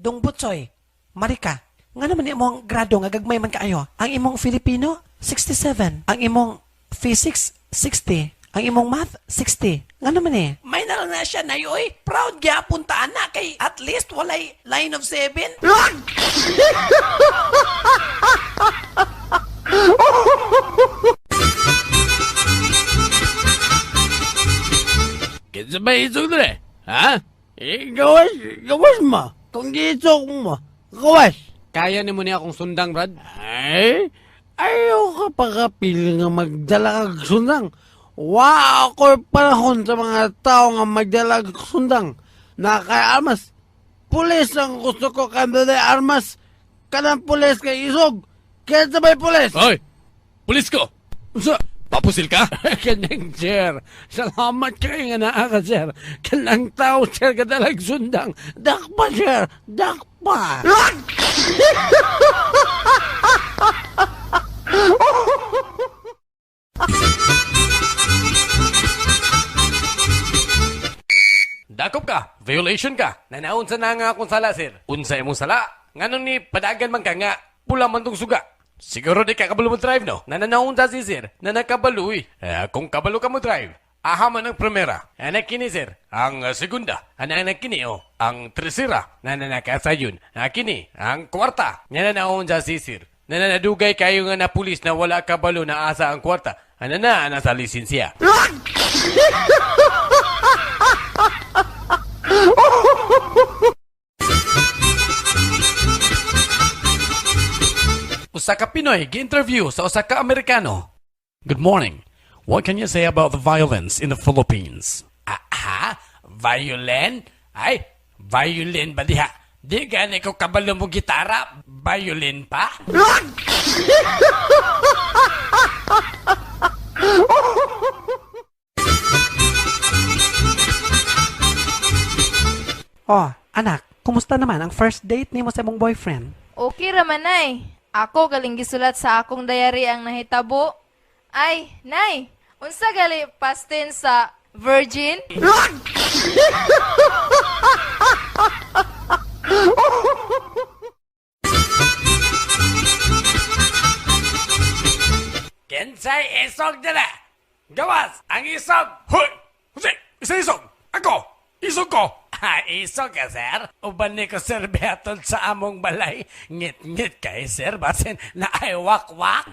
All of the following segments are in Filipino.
Dong Butsoy, Marika, nga naman imong grado nga gagmay man kaayo. Ang imong Filipino, 67. Ang imong physics, 60. Ang imong math, 60. Nga naman eh. May nalang na siya na yoy. Proud gyapon ta na kay at least walay line of 7. Kinsa ba isog dre? Ha? Gawas mo. Kung gisog mo, gawas. Kaya ni mo niya akong sundang, Brad? Ay, ayaw ka pagkapili nga magdala kag sundang. Wow, ako'y panahon sa mga tao nga magdala kag sundang. Nakay-armas. Pulis ang gusto ko kanda de armas. Kanang pulis kay isog. Kaya sabay pulis. Hoy! Pulis ko! Sa... Papusil ka? Kanang sir. Salamat kayo nga naa ka, sir. Kanang tao, sir, kadalag sundang. Dakpa, sir. Dakpa. Dakop ka! Violation ka! Nanaunsa na nga akong sala, sir. Unsay mong sala? Nganon ni padagan man ka nga, pula man tong suga. Siguro di ka kabalo mo drive, no? Nananaunsa si sir, na nakabalo eh. Kung kabalo ka mo drive, aha man ang primera. Anak kini, sir. Ang segunda, anak kini, oh. Ang tercera, nananakasayon. Kini, ang kwarta. Nananaunsa si sir. Nananadugay kayo nga na pulis na wala kabalo na asa ang kwarta. Na sa lisensya. Usa ka Pinoy gi-interview sa usa ka Amerikano. Good morning. What can you say about the violence in the Philippines? Violin? Ay, violin ba diha? Di gani ko kabalo mo gitara. Violin pa? Oh, anak, kumusta naman ang first date ni mo sa imong boyfriend? Okay raman, Nay. Ako galing gisulat sa akong diary ang nahitabo. Ay, Nay, unsa gali past tense sa virgin? Kensay isog dala. Gawas ang isog. Hoy! Jose, isa isog. Ako, isog ko. Isog ka, sir. Uban ni ko, sir, behatod sa among balay. Ngit-ngit kay, sir, basin na ay wak-wak.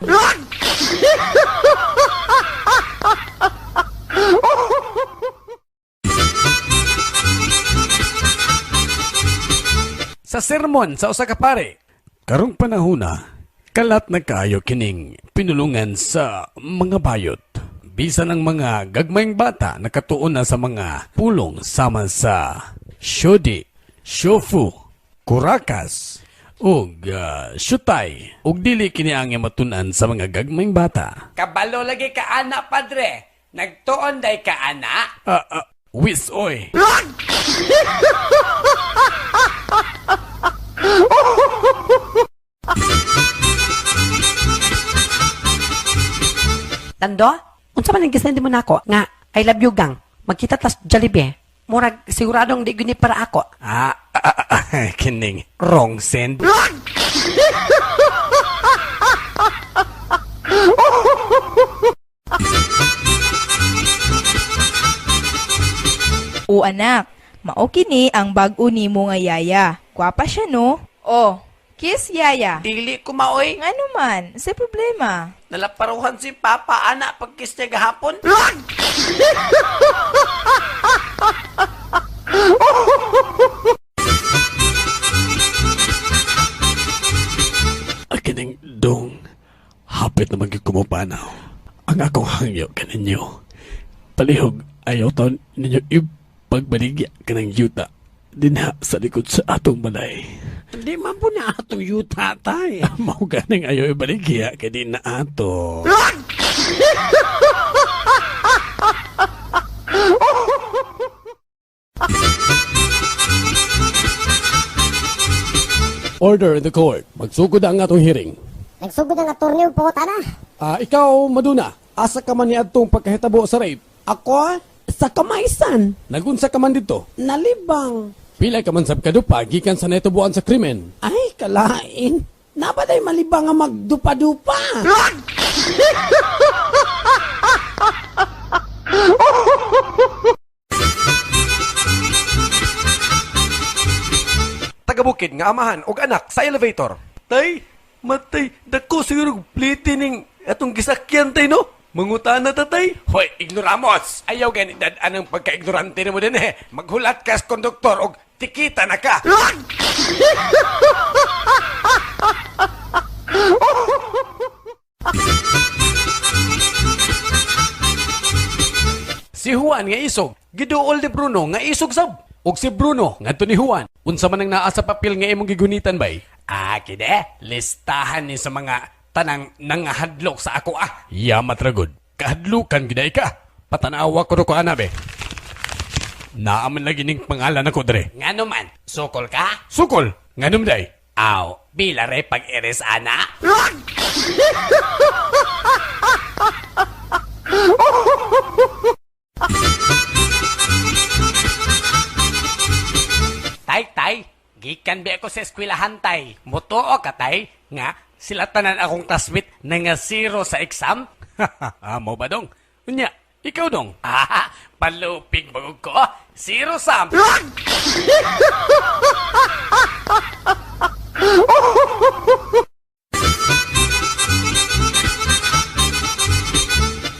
Sa sermon sa usa ka pare, karong panahona, kalat na kayo kining pinulungan sa mga bayot. Bisan ang mga gagmayng bata nakatuon na sa mga pulong sama sa syodi, shofu, kurakas, ug syutay, ug dili kini ang matunan sa mga gagmayng bata. Kabalo lagi ka ana, padre. Nagtuon day ka ana? Wis oy. Tando? Unsa man ang gisend mo nako nga I love you gang. Magkita tas Jollibee. Murag siguradong di guni para ako. Kining wrong send. O anak, mao kini ang bag-o nimo nga yaya. Gwapa siya, no? Oh, kiss yaya. Dili ko maoy. Ngano man, sa problema. Nalaparuhan si Papa ana pagkiss niya gahapon. Kining dong, hapit na magkikumupanaw. Ang akong hangyo kaninyo. Palihog, ayaw taon ninyo ipagbaligya ka ng yuta. Dinha sa likod sa atong balay. Hindi man po na atong yuta tay. Mao ganing ayaw ibaligya kay di na ato. Order in the court. Magsugod ang atong hearing. Nagsugod ang attorney po, tana. Ikaw, Maduna, asa ka man ni adtong pagkahitabo sa rape? Ako sa kamaysan Nagunsa ka man dito? nalibang. Pila ka man sab kadupa gikan sa natubuan sa krimen. Ay, kalain. Nabaday malibang nga magdupa-dupa. Tagabukid nga amahan og anak sa elevator. Tay, matay, dako siguro pliti ning atong gisakyan tay no? Mangutana ta tay. Hoy, ignoramos. Ayaw gani anong pagka-ignorante mo din eh. Maghulat ka sa konduktor og tikita na ka. Si Juan nga isog, giduol ni Bruno nga isog sab. Og si Bruno ngadto ni Juan, unsa man ang naa sa papel nga imong gigunitan bay? Kide, listahan ni sa mga tanang nangahadlok sa ako Yamat ragod. Kahadlukan giday ka. Patanawa ko ko anabe. Naaman lagi ning pangalan ako dre. Ngano man, sukol ka? Sukol, nganum day. Aw, bilare pag eres ana? Tay, gikan bi ako sa eskwelahan tay. Mutuo ka tay, nga sila tanan akong tasbit na nga zero sa exam. Mo ba dong? Unya, ikaw dong. Palupig bagog ko. Zero sam.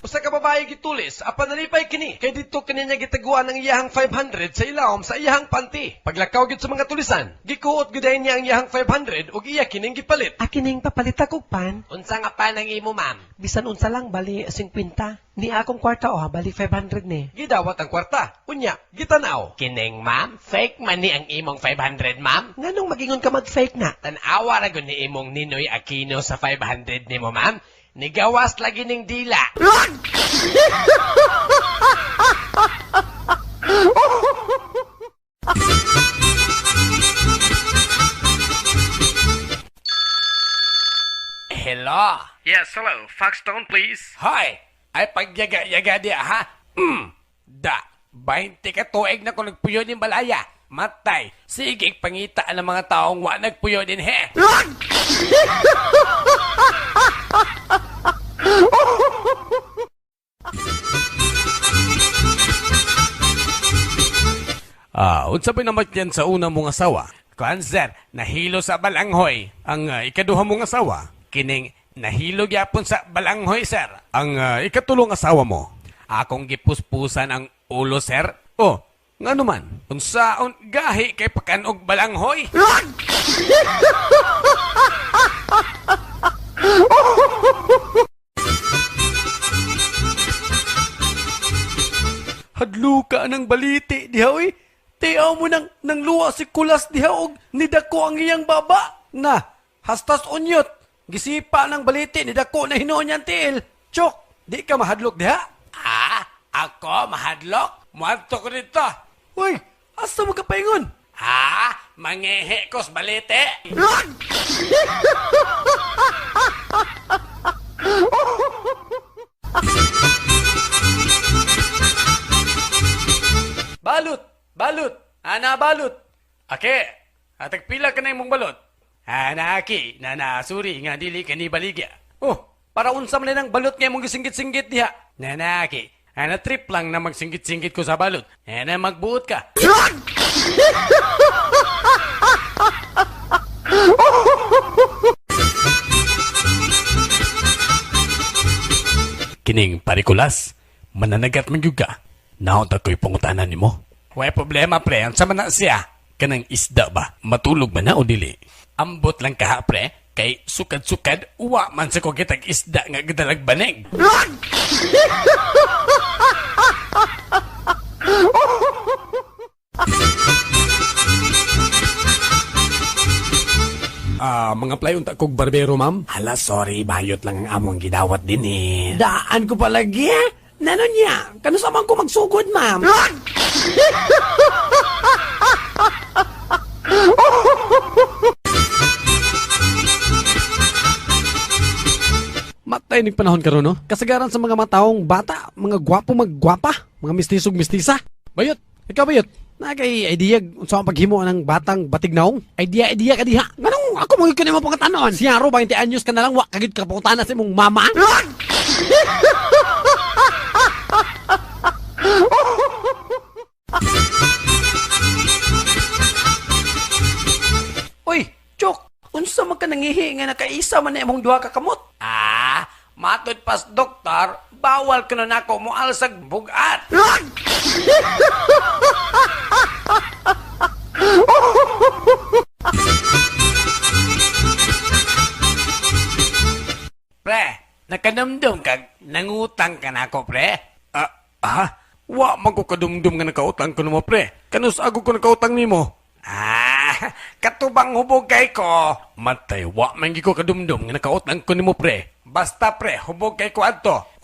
Usa ka babae gitulis, apan nalipay kini. Kay dito kini niya gitaguan ang iyahang 500 sa ilawom sa iyahang panty. Paglakaw gid sa mga tulisan, gikuot gyud niya ang iyahang 500 ug iya kining gipalit. Akining papalit ako pan. Unsa nga pa nang imo, ma'am? Bisan unsa lang, bali 50. Ni akong kwarta bali 500 ni. Gidawat ang kwarta. Unya, gitanaw. Kining, ma'am? Fake man ni ang imong 500, ma'am? Nganong magingon ka mag-fake na? Tanawa ra gud ni imong Ninoy Aquino sa 500 nimo, ma'am. Nigawas lagi ning dila. Hello? Yes, hello. Foxstone, please. Hoy! Ay pagyaga-yaga diya, ha? Da, 20 ka tuig na kung nagpuyo din balaya. Matay, sige pangitaan ng mga taong wa nagpuyo din, he. Unsa ba naman yan sa una mong asawa? Sir, nahilo sa balanghoy. Ang ikaduha mong asawa? Kining nahilo gyapon sa balanghoy, sir. Ang ikatulong asawa mo? Akong gipuspusan ang ulo, sir. Oh, nga naman. Unsaon gahi kay pakanog balanghoy? Hadlo ka ng baliti, diha oy. Tiyaw mo nang luwa si Kulas diha og nidako ang iyang baba. Na, hastas unyot. Gisipa ng baliti, nidako na hinuon niyang tiil. Chok, di ka mahadlok diha? Ako mahadlok? Muadto ko dito. Uy, asa mo ka paingon? Mangehe ko sa balite. Balot. Ana balot. Ake, atagpila ka na imong balot. Anaki, suri nga dili ka ni baligya. Oh, para unsa man lang balot nga imong gisinggit-singgit diha. Nanaki, trip lang na magsinggit-singgit ko sa balot. Magbuot ka. Kining parikulas, mananagat man gyud ka. Naon ta ko'y pangutanan nimo. Way problema, pre. Ang sama na siya. Kanang isda ba? Matulog man na o dili? Ambot lang ka, pre. Kay sukad-sukad, uwa man sa kogitag isda nga gadalag banig. Mga playon ta kog barbero, ma'am. Hala, sorry. Bayot lang ang among gidawat din eh. Daan ko palagi. Nano niya? Kano sa man ko magsugod, ma'am? Matay ning panahon karon no. Kasagaran sa mga mataong bata, mga gwapo maggwapa, mga mistisog mistisa. Bayot, ikaw bayot. Na kay idea unsa ang paghimo ng batang batignaong? Idea ka diha. Nganong ako mo kunin mo pangatanon? Si Aro 20 anyos ka na lang wa kagid ka pangutana sa imong mama. Uy, Chok, unsa man ka nangihi nga nakaisa man na imong duha ka kamot? Matod pas doktor, bawal ka na nako mo alsag bugat. Pre, nakanamdum kag nangutang ka nako, pre? Wa man ko kadumdum nga nakautang ko nimo pre. Kanus ako ko nakautang nimo. Katubang hubog kay ko. Matay, wa man gi ko kadumdum nga nakautang ko nimo pre. Basta pre, hubog kay ko adto.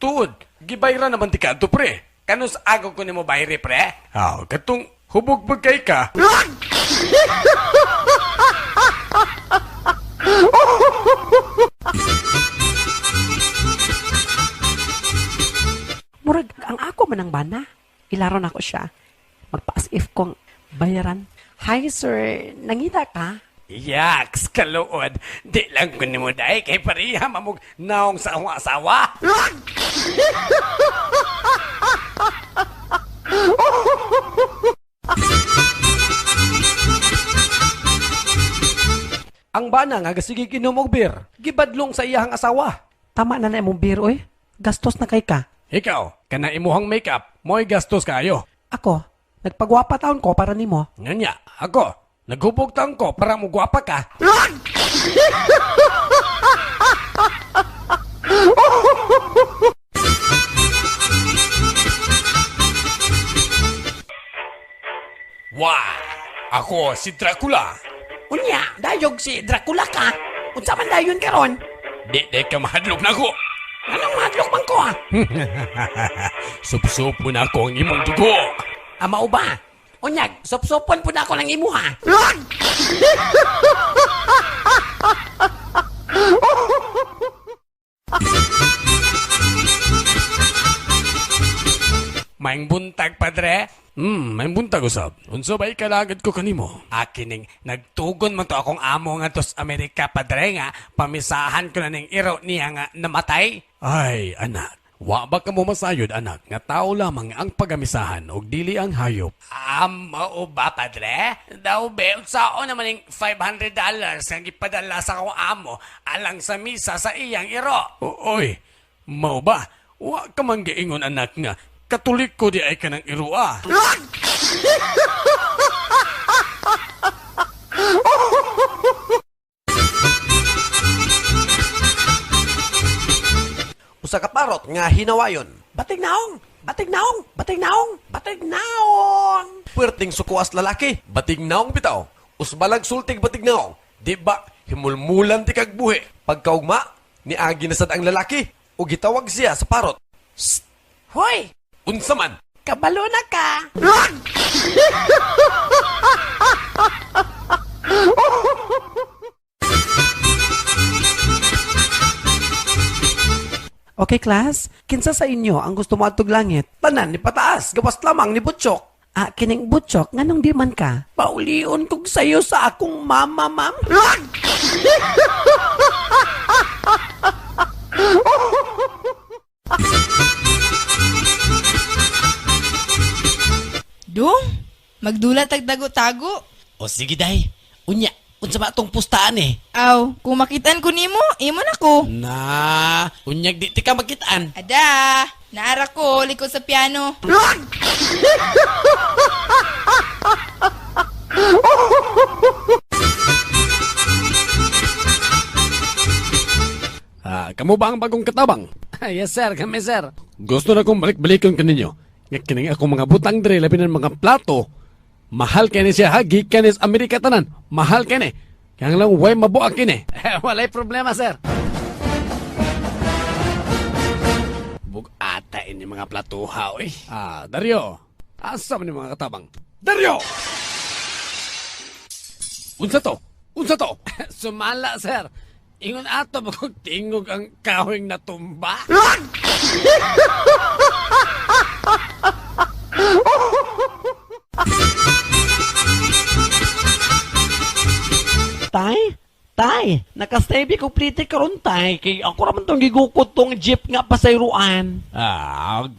Tuod, gibayra naman ti kadto pre. Kanus ako ko nimo bayre, pre? Katong hubog bagay ka. Murag, ang ako man ang bana. Ilaron ako siya. Magpa-as if kong bayaran. Hi, sir. Nangita ka? Yaks, kaluod. Di lang ko nimo day kay pariha mamug naong sa akong asawa. Ang bana nga gasigi kinom og beer. Gibadlong sa iyahang asawa. Tama na na imong beer, oy. Gastos na kay ka. Ikaw, kana imuhang makeup, mo'y gastos kayo. Ako, nagpagwapa taon ko para nimo. Nganya, ako, naghubog taon ko para mo gwapa ka. Wow! Ako si Dracula. Unya, dayog si Dracula ka. Unsa man dayon karon? Di ka mahadlok na ko. Anong madlok man ko Sup-supo na ako ang imong dugo. Mao ba? Unyag, sop-sopon po na ako ng imuha. Maing buntag, padre. May buntag usab. Unsa ba ikalagad ko kanimo? Akining nagtugon man to akong amo nga tos Amerika, padre, nga pamisahan ko na ning iro niya nga namatay. Ay, anak. Wa ba ka mo masayod, anak, nga tao lamang ang pagamisahan og dili ang hayop. Mao ba, padre? Daw be, saan naman yung $500 nga gipadala sa akong amo alang sa misa sa iyang iro. Oy, mao ba? Wa ka man giingon, anak, nga Katolik ko di ay ka ng irua. Usa ka parot nga hinawayon. Batignaong! Batignaong! Batignaong! Batignaong! Puwerteng sukuas lalaki. Batignaong bitaw. Usbalag sultig batignaong. Di ba himulmulan ti kagbuhi. Pagkaugma, niagi na sad ang lalaki. O gitawag siya sa parot. Psst! Hoy! Unsa man? Kabalo na ka! Okay, class? Kinsa sa inyo ang gusto mo atog langit? Tanan ni pataas, gawas lamang ni Butchok. Kining butchok, nganong di man ka? Paulion kog sayo sa akong mama, ma'am. Dong, magdulat tag tago-tago. O sige, day. Unya, unsa ba itong pustaan eh? Aw, kung makitaan ko nimo, imo na ko. Na, unyag di ti ka makitaan. Ada, naara ko, likod sa piano. Kamo ba ang bagong katabang? Yes sir, kami sir. Gusto na kong balik-balikan kaninyo. Nga kining ako mga butang dre, labi ng mga plato. Mahal kini siya ha, gikan is Amerika tanan. Mahal kini. Kaya lang way mabuak kini. Walay problema sir. Bugata ini mga platuha oy. Dario. Asa man yung mga katabang? Dario! Unsa to? Unsa to? Sumala sir. Ingon ato magtingog ang kahoyng natumba. Tay, nakastay ko plite karon tay, kay ako raman tong gigukot tong jeep nga pasayruan.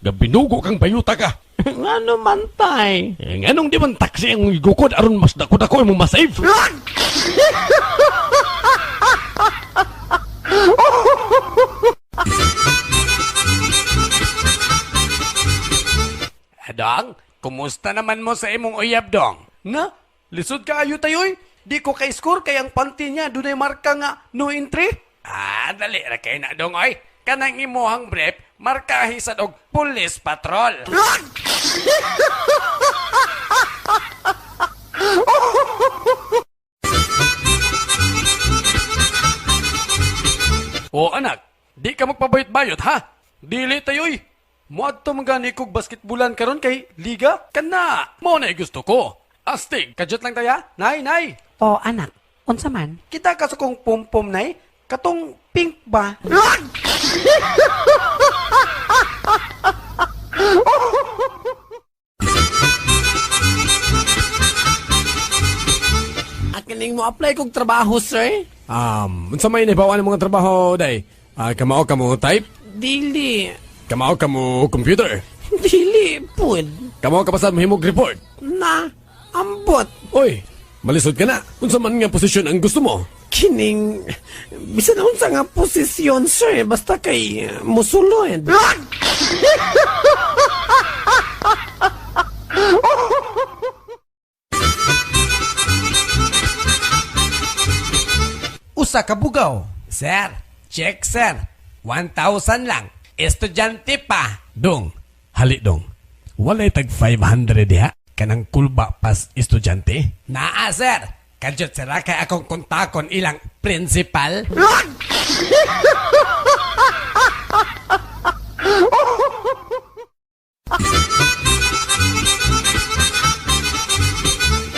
Gabinugo kang bayuta ka. Ano man tay? Nganong di man taksi ang igukod aron mas dako-dako mo masave? Dong, kumusta naman mo sa imong uyab, Dong? Nga, lisod ka ayo tayoy. Di ko kay-score kay ang panty niya dunay marka nga no entry. Dali ra kay na, Dong, oy. Kanang imuhang brief, markahisan og police patrol. O anak, di ka magpabayot-bayot ha? Dili tayoy. Muadto magani kog basketbulan karon kay liga kana. Mo na gusto ko. Astig, kadyot lang taya. Nay, nay. O anak, unsa man? Kita ka sa kong pom-pom nay. Katong pink ba? Akining mo apply kog trabaho, sir? Unsa may nabawa ng mga trabaho, day? Kamao ka mo type? Dili. Kamao ka mo computer? Dili, pud. Kamao ka pasad mahimog report? Na, ambot. Oy, malisod ka na. Unsa man nga posisyon ang gusto mo? Kining, bisan na unsa nga posisyon, sir, basta kay musulod. Usa ka bugaw. Sir, check, sir. 1,000 lang. Estudyante pa. Dong, hali dong. Walay tag 500 diha. Kanang kulba pas estudyante. Naa, sir. Kadyot sira kay akong kontakon ilang principal.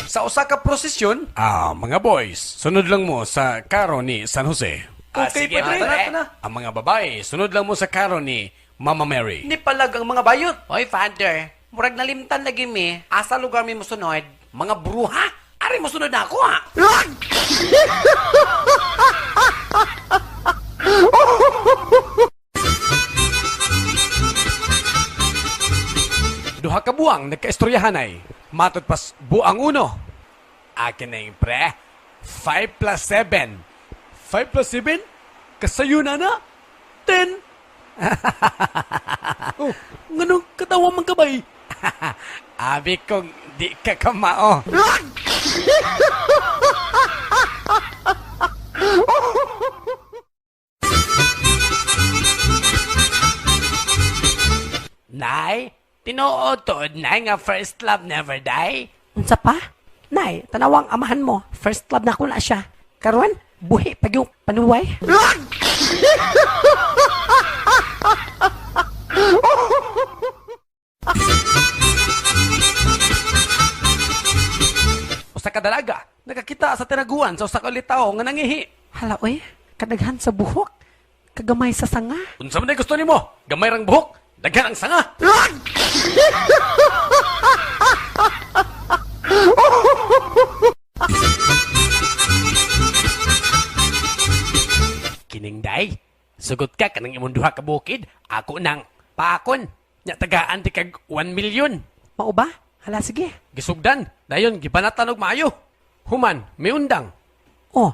Sa usa ka prosesyon, Mga boys, sunod lang mo sa karo ni San Jose. okay sige, padre. padre. Na. Ang mga babae, sunod lang mo sa karo ni Mama Mary. Ni palag ang mga bayot. Oy, father, murag nalimtan lagi mi. Asa lugar mi musunod? Mga bruha? Ari musunod na ako ha. Duha ka buwang nagkaistoryahan ay. Matod pas buang uno. Akin na yung pre. 5 plus 7. 5 plus 7? Kasayo na na? 10? Oh, nganong katawa man ka ba eh? Abi kong di ka kamao. Nay, tinuotod na nga first love never die. Unsa pa? Nay, tanawang amahan mo. First love na ko na siya. Karon, buhi pag yung panuway. Usa ka dalaga, nakakita sa tinaguan sa usa ka litaw nga nangihi. Hala, oy, kadaghan sa buhok. Kagamay sa sanga. Unsa man ay gusto nimo? Gamay rang buhok, daghan ang sanga. Kining day, sugot ka kanang imong duha ka bukid, ako nang paakon. Nya tagaan ti kag 1 million. Mao ba? Hala, sige. Gisugdan, dayon gibanatan og maayo. Human, may undang. Oh,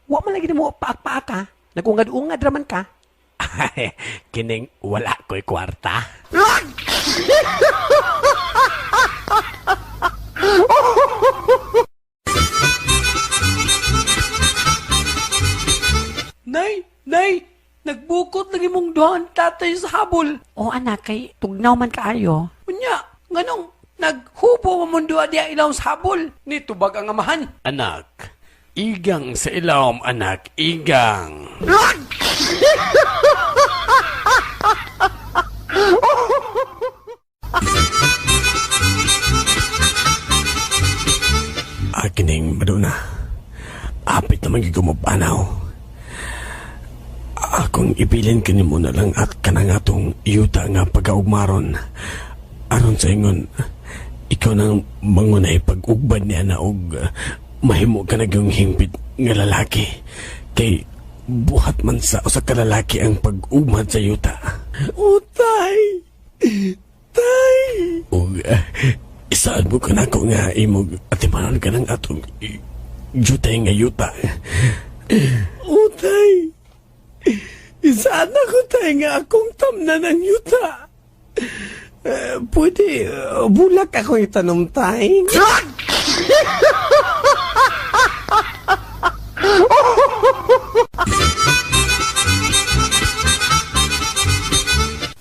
wa man lagi mo paak-paak ha. Nagungad-ungad raman ka. Kining wala ko'y kwarta. Nay, nagbukod lagi mong duhan tatay sa habol. O anak, kay tugnaw man kaayo. Unya, nganong naghubo mo mundo diya ilaw sa habol. Ni tubag ang amahan. Anak, igang sa ilawom anak, igang. Akining maduna, apit naman gigumapanaw. Akong ibilin kanimo na lang at kanang atong iyuta nga pagkaugmaron. Aron sa ingon, ikaw nang mangunay pag-ugbad niya na og mahimo ka na yung himpit nga lalaki. Kay buhat man sa usa ka lalaki ang pag-umad sa yuta. O tay! Tay! O isaan mo ka na ko nga imog atimanon ka ng atong jutay nga yuta. O tay! Isaan ako tay nga akong tamna ng yuta. Pwede bulak ako itanom tay.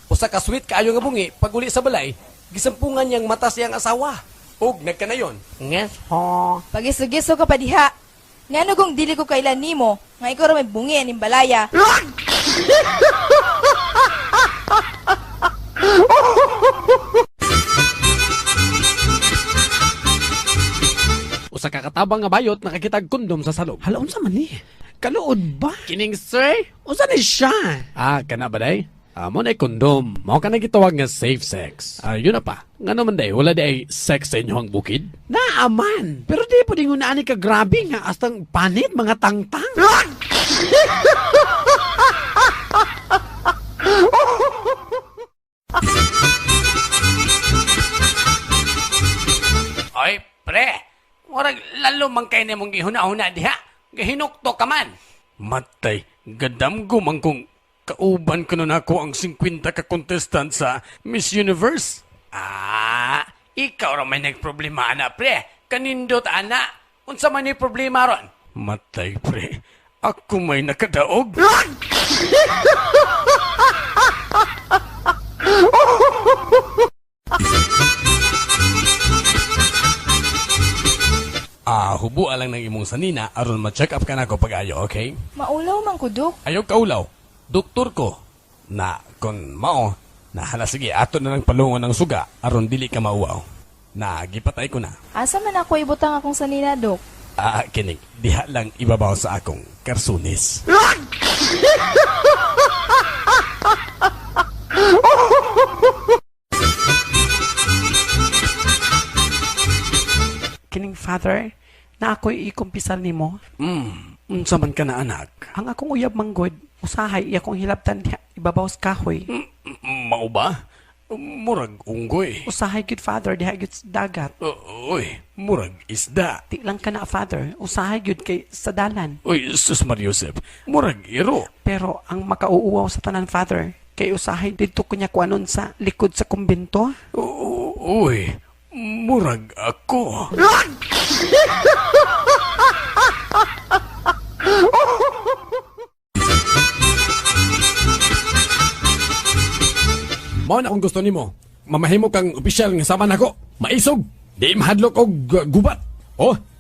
Usa ka sweet kaayo nga bungi, pag uli sa balay, gisampungan niyang mata siyang asawa. Og nagkanayon. Yes ho. Pagiso-giso ka pa diha. Ngano kung dili ko kailan nimo, nga ikaw ra may bungi aning balaya. Usa ka katabang nga bayot nakakitag kondom sa salog. Hala, unsa man ni? Kaluod ba? Kining sir? Unsa ni siya? Kana ba day? Mo na kondom. Mao ka na gitawag nga safe sex. Yun na pa. Nga naman day, wala day sex sa inyo ang bukid? Naaman. Pero di po din nga ka grabe nga astang panit mga tangtang. Oy, pre. Murag lalo man kay nimong gihuna-huna diha. Gahinukto ka man. Matay, gadamgo man kung kauban ko na ako ang 50 ka contestant sa Miss Universe. Ikaw ra may nagproblema ana, pre. Kanindot ana. Unsa man ni problema ron? Matay, pre. Ako may nakadaog. Hubo lang ng imong sanina aron ma-check up ka na ko pag-ayo, okay? Maulaw man ko, Dok. Ayaw kaulaw. Doktor ko na kon mao na hala sige ato na lang palungon ng suga aron dili ka mauaw. Na gipatay ko na. Asa man ako ibutang akong sanina, Dok? Kinig, diha lang ibabaw sa akong karsunis. Kining father, na ako'y ikumpisal nimo. Unsa man ka na anak? Ang akong uyab manggod, usahay iya kong hilabtan diha ibabaw sa kahoy. Mao ba? Murag unggoy. Usahay gud father diha gud sa dagat. Uy, murag isda. Di lang ka na father, usahay gud kay sa dalan. Uy, sus Mariusep, murag iro. Pero ang makauuwaw sa tanan father, kay usahay dito kunya kuanon sa likod sa kumbento. Uy, murag ako. Mao na kung gusto nimo, mamahimo kang opisyal nga sama nako. Maisog, di mahadlok og gubat.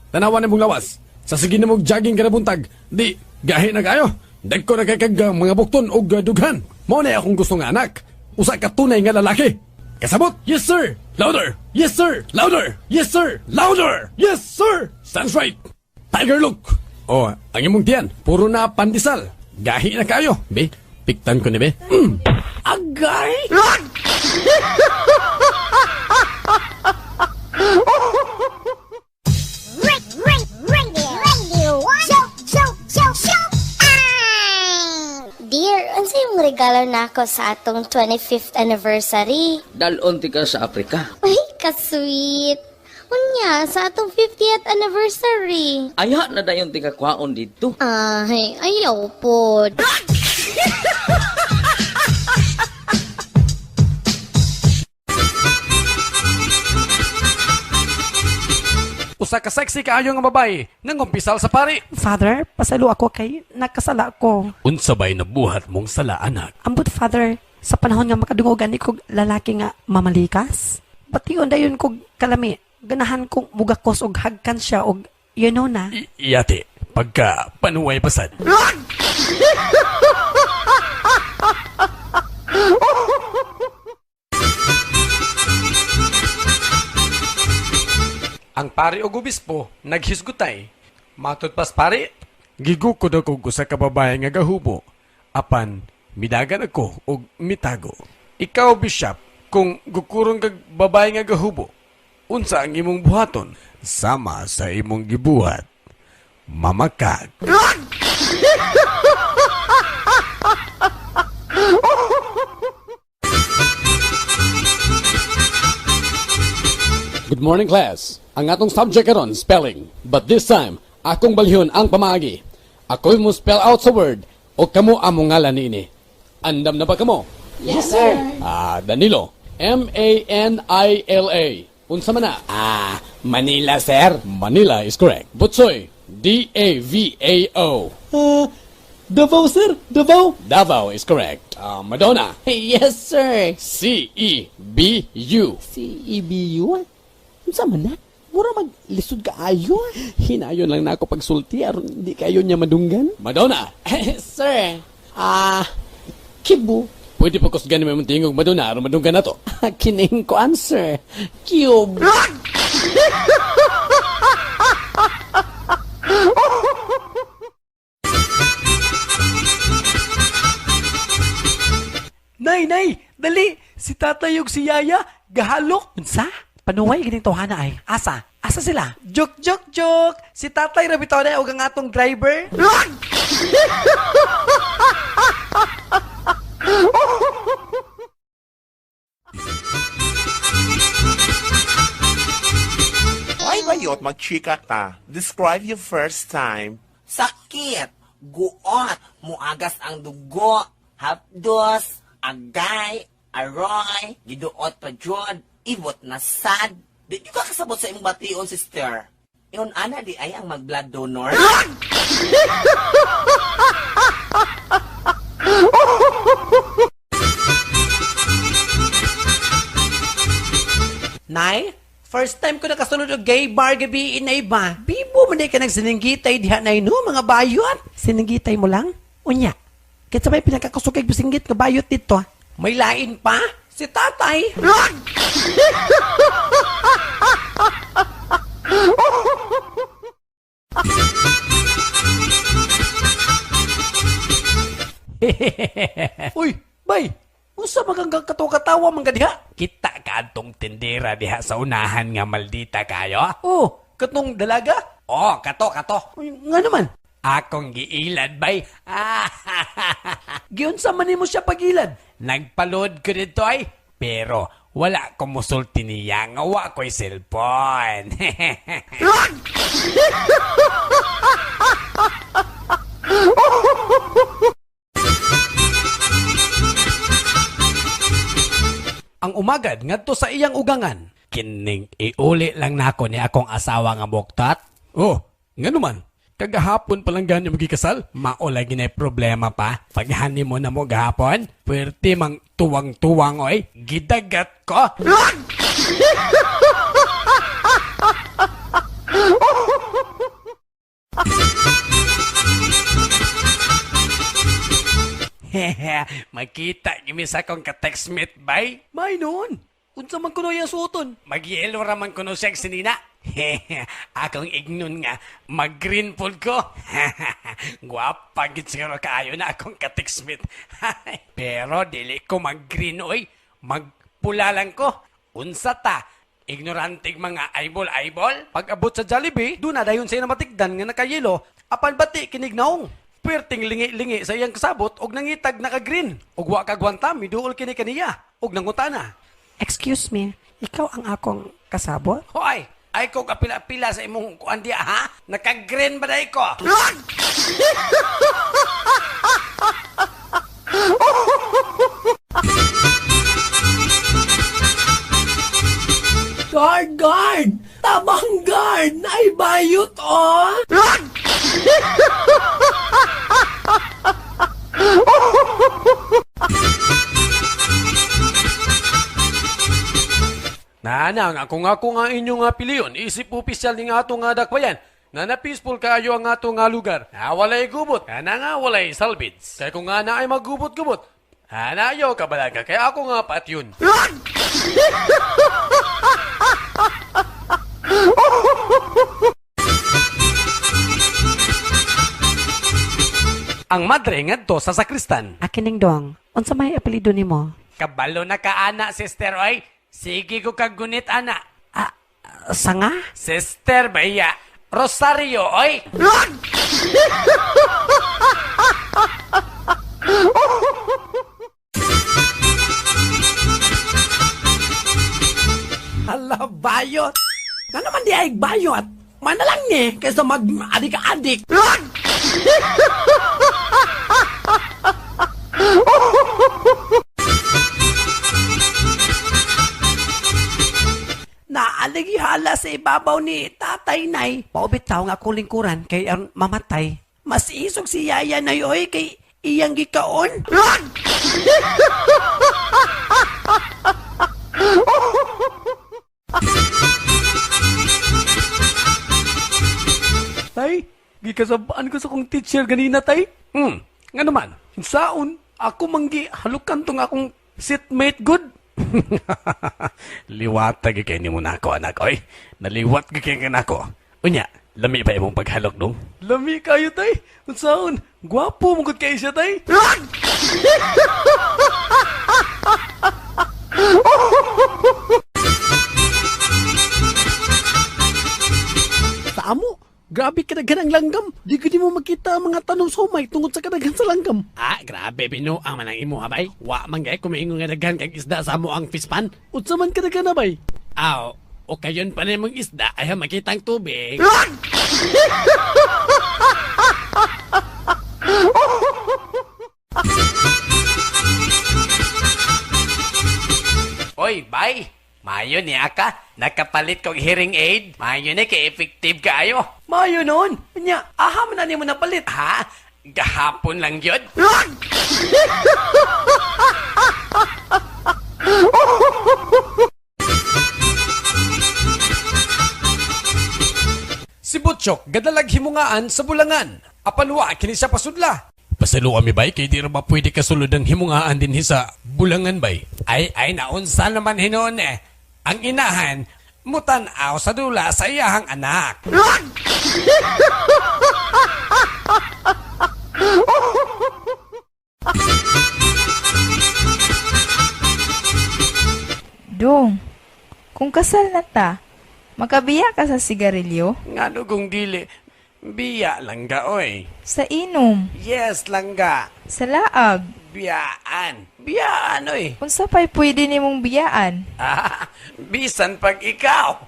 Tanawan na mong lawas. Sa sige na mong jogging kada buntag, di gahi na kayo. Dagko na kay kag mga bukton og dughan. Mao na akong gusto nga anak. Usa ka tunay nga lalaki. Kasabot? Yes, sir! Louder! Yes, sir! Louder! Yes, sir! Louder! Yes, sir! Stands right! Tiger look! Ang imong tiyan, puro na pandesal. Gahi na kayo. Be, piktan ko ni be. Agay! Dear, ano yung regalo na ako sa atong 25th anniversary? Dalon ti ka sa Afrika. Uy, ka-sweet. Unya, sa atong 50th anniversary. Aya na dayon ti kakwaon dito. Ay, ayaw po. Usa ka sexy kaayo nga babae nang umpisal sa pari. Father, pasalo ako kay nakasala ko. Unsa bay nabuhat mong sala anak? Ambot father, sa panahon nga makadungogan ni kog lalaki nga mamalikas. Bation dayon kog kalami. Ganahan kong mugakos og hagkan siya og you know na. Iyate, pagka panuway pasad. Ang pari o gubispo naghisgutay. Matod pas pari, Gigukod ako sa kababae nga gahubo. Apan, midagan ako og mitago. Ikaw, Bishop, kung gukurong kag babae nga gahubo, unsa ang imong buhaton? Sama sa imong gibuhat. mamakag. Good morning, class. Ang atong subject karon spelling. But this time, akong balhon ang pamaagi. Ako mo spell out sa word o kamo among ngalan niini. Andam na ba kamo? Yes, sir. Danilo. Manila. Unsa man na? Manila, sir. Manila is correct. Butsoy. Davao. Davao, sir. Davao. Davao is correct. Madonna. Yes, sir. Cebu. CEBU? Unsa man na? Mura maglisod ka ayo. Hinayon lang na ako pagsulti aron hindi kayo niya madunggan. Madonna. Sir. Kibu. Pwede pa kusgan mo tingog Madonna aron madunggan nato. Kining ko answer. Cube. Nay, dali! Si tatay ug si yaya, gahalok! Unsa? Panuway gining tawhana ay. Asa sila? Joke! Si tatay ra bitaw na ug ang atong driver. Ay, bayot, magchika ta. Describe your first time. Sakit, guot, muagas ang dugo, hapdos, agay, aroy, giduot pa jod, ibot na sad. Di nyo ka kasabot sa imong bation, sister. Iyon ana di ay ang mag-blood donor. Nay, first time ko nakasunod og gay bar gabi inay ba? Bibo man di ka nagsininggitay diha nay no mga bayot. Sininggitay mo lang? Unya. Kitsa may pinakakusugay bisinggit nga bayot dito. May lain pa? Si tatay. Uy, bay. Unsa maganggang katawa man diha? Kita ka atong tindera diha sa unahan nga maldita kayo? Oh, katong dalaga? Oh, kato. Uy, nga naman. Akong giilad bay. Giunsa man nimo siya pagilad? Nagpaload ko dito ay. Pero wala ko musulti niya nga wa ko'y cellphone. Ang umagad ngadto sa iyang ugangan. Kining iuli lang nako ni akong asawa nga buktat. Oh, ngano man? Kagahapon pa lang ganyan magkikasal? Maula ginay problema pa. Paghani mo na mo gahapon, pwerte mang tuwang-tuwang oy. Gidagat ko. Makita gimi sa akong ka-textmate bay. May noon. Unsa man kuno yang suoton? Mag-yellow raman kuno siya sinina. Akong ignon nga, mag-green food ko. Guwapa gid siguro kaayo na akong ka-textmate. Pero dili ko mag-green oy. Magpula lang ko. Unsa ta? Ignorantig mga eyeball. Pag abot sa Jollibee, doon na dayon siya na matigdan nga nakayelo. Apan bati kinignaong. Pwerting lingi-lingi sa iyang kasabot og nangitag naka-green. Og wa kagwanta miduol kini kaniya og nangutana. Excuse me, ikaw ang akong kasabot? Hoy! Ay ko kapila-pila sa imong kuan diya ha? Naka-green ba day ko? Guard! Tabang guard! Naibayot, oh! Ako nga inyo nga piliyon, isip opisyal ni nga ato nga dakbayan. Na peaceful kaayo ang ato nga lugar. Walay gubot, nga walay salvage. Kaya kung nga na ay maggubot-gubot, ayaw kabalaga, kaya ako nga pat yun. Ang madre ngadto sa sakristan. Akining dong, unsa may apelido nimo? Kabalo na ka ana, sister oy. Sige ko kagunit ana. Sanga? Sister baya. Rosario, oy! Hala, bayot. Nga naman di ay bayot. Mana lang ni, kaysa mag-adik-adik. Naalagi hala sa ibabaw ni tatay nay. Paubitaw nga akong lingkuran kay ang mamatay. Mas isog si Yaya na yoy kay iyang gikaon. Tay, gikasabaan ko sa kong teacher ganina, tay. Nga naman, hinsaon, ako manggi halukan tong akong seatmate good. Liwata kay ni mo na ako, anak, oy. Naliwat kay na ako. Unya, lami ba imong paghalok dong? Lami kayo, tay. Hinsaon, gwapo mong kayo siya, tay. Sa amo, grabe kadaghan ang langgam. Di ko di mo makita ang mga tanong sumay tungod sa kadaghan sa langgam. Ah, grabe bino ang manang imo habay. Wa man gay kumiingon nga daghan kag isda sa amo ang pispan. Unsa man kadaghan na bay? Aw, o kayon pa nimong isda ay makitang tubig. Oy, bay! Mayo niya ka. Nakapalit kong hearing aid. Mayo ni kay effective kaayo. Mayo noon. Nya, aha man na mo napalit. Ha? Gahapon lang yun? Si Butchok, gadalag himungaan sa bulangan. Apanwa, kini siya pasudla. Pasalo kami bay, kay di ra ba pwede kasulod ang himungaan din sa bulangan bay? Ay, naunsa naman hinon eh. Ang inahan, mutanaw sa dula sa iyahang anak. Dong, kung kasal na ta, makabiya ka sa sigarilyo? Ngano kung dili, biya lang ga oy. Sa inom? Yes lang ga. Sa laag? Biyaan. Biyaan oy. Unsa pa'y pwede nimong biyaan? Ah, bisan pag ikaw.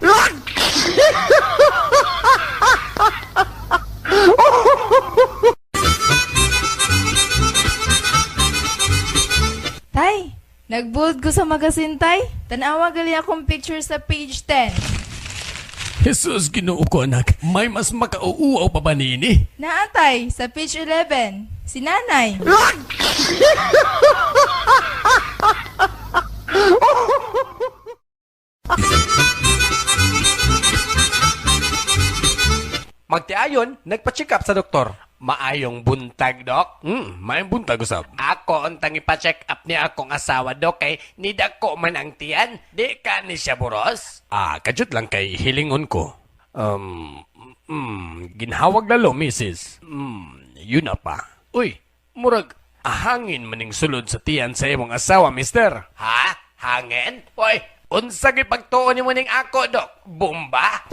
Tay, nagbuod ko sa magasin, tay. Tanawa gali akong picture sa page 10. Jesus, ginoo ko anak. May mas makauuaw pa ba nini? Naatay, sa page 11. Si nanay. Magtiayon, nagpa-check up sa doktor. Maayong buntag, Dok. May buntag usab. Ako ang tangi pa-check up ni akong asawa, Dok, kay nidako man ang tiyan. Di ka ni siya buros. Kajut lang kay hilingon ko. Ginhawag lalo, Mrs. Yun na pa. Uy, murag, ahangin maning sulod sa tiyan sa imong asawa, mister. Ha? Hangin? Uy, unsa gipagtuon nimo ning ako, Dok? Bomba?